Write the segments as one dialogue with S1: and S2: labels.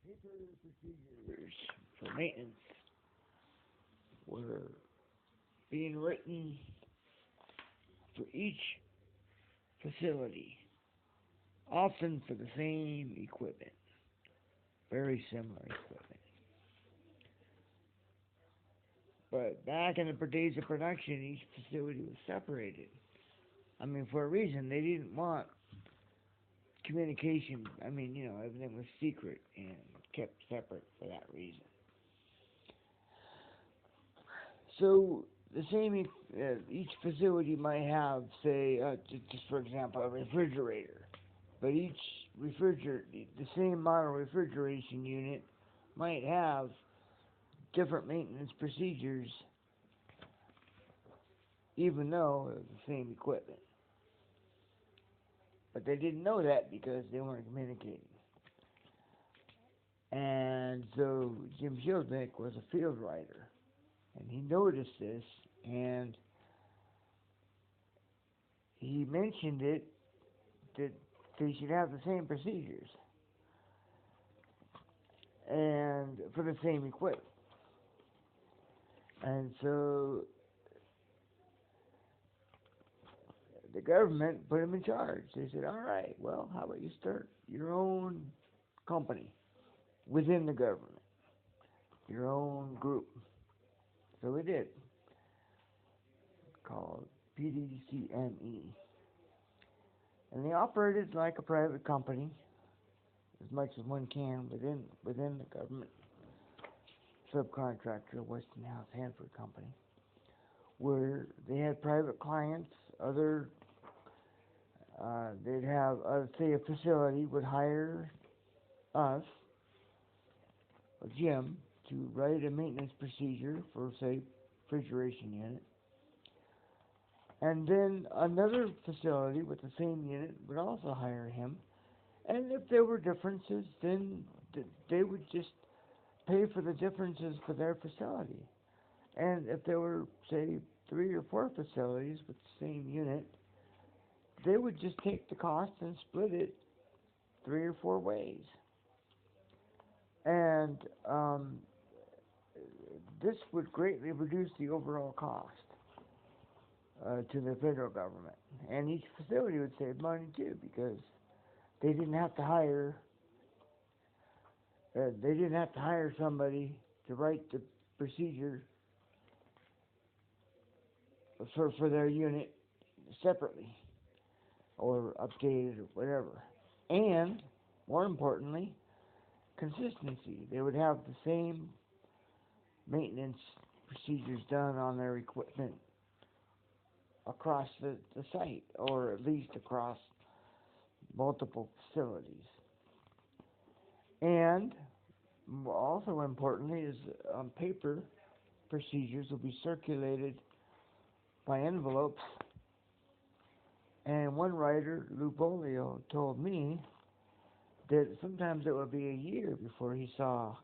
S1: paper procedures for maintenance were being written for each facility, often for the same equipment, very similar equipment. But back in the days of production, each facility was separated. I mean, for a reason. They didn't want communication. I mean, everything was secret and kept separate for that reason. So the same, each facility might have, say, just for example, a refrigerator. But each the same model refrigeration unit might have different maintenance procedures, even though it was the same equipment. But they didn't know that because they weren't communicating. And so Jim Shieldnick was a field writer, and he noticed this, and he mentioned it that they should have the same procedures and for the same equipment. And so the government put him in charge. They said, all right, well, how about you start your own company within the government, your own group. So we did, called PDCME. And they operated like a private company, as much as one can within the government subcontractor, Westinghouse Hanford Company, where they had private clients. They'd have, say, a facility would hire us, or Jim, to write a maintenance procedure for, say, refrigeration unit. And then another facility with the same unit would also hire him. And if there were differences, then they would just pay for the differences for their facility. And if there were, say, 3 or 4 facilities with the same unit, they would just take the cost and split it 3 or 4 ways. And this would greatly reduce the overall cost to the federal government. And each facility would save money too, because they didn't have to hire somebody to write the procedure for their unit separately or updated or whatever. And more importantly, consistency. They would have the same maintenance procedures done on their equipment across the site, or at least across multiple facilities. And also importantly is paper procedures will be circulated by envelopes. And one writer, Lou Bolio, told me that sometimes it would be a year before he saw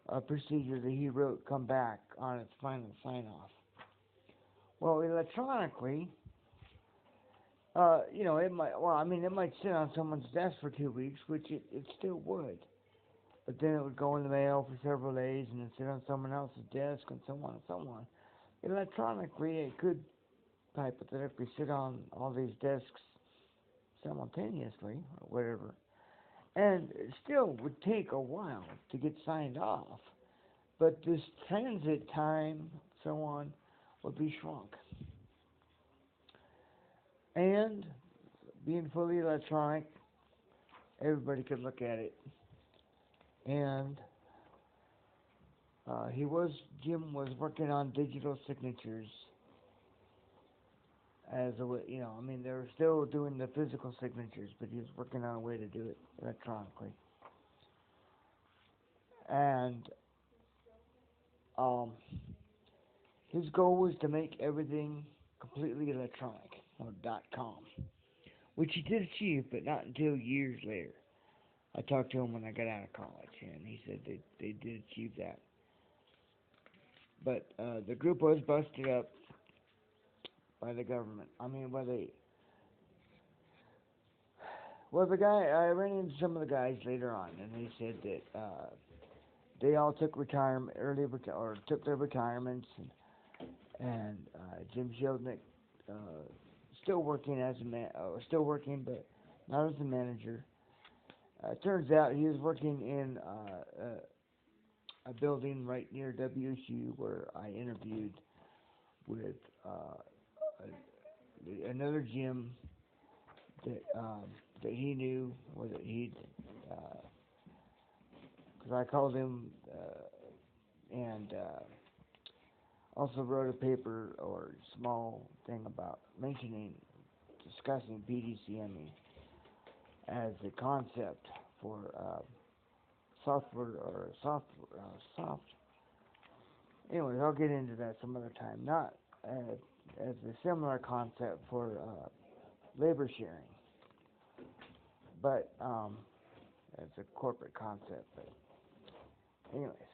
S1: a procedure that he wrote come back on its final sign-off. Well, electronically, it might sit on someone's desk for 2 weeks, which it still would. But then it would go in the mail for several days and then sit on someone else's desk and so on and so on. Electronically, it could hypothetically sit on all these desks simultaneously or whatever. And it still would take a while to get signed off. But this transit time, so on, would be shrunk. And being fully electronic, everybody could look at it. And Jim was working on digital signatures they were still doing the physical signatures, but he was working on a way to do it electronically. And his goal was to make everything completely electronic, .com, which he did achieve, but not until years later. I talked to him when I got out of college, and he said they did achieve that. But the group was busted up by the government. Well, the guy, I ran into some of the guys later on, and they said that they all took retirement, or took their retirements, and Jim Sheldnick still working as a still working, but not as a manager. Turns out he was working in a building right near WSU where I interviewed with another Jim that he knew, or that he'd, because I called him and also wrote a paper or small thing about discussing BDCME as a concept for software or soft. Anyways, I'll get into that some other time. Not as a similar concept for labor sharing, but as a corporate concept. But anyways,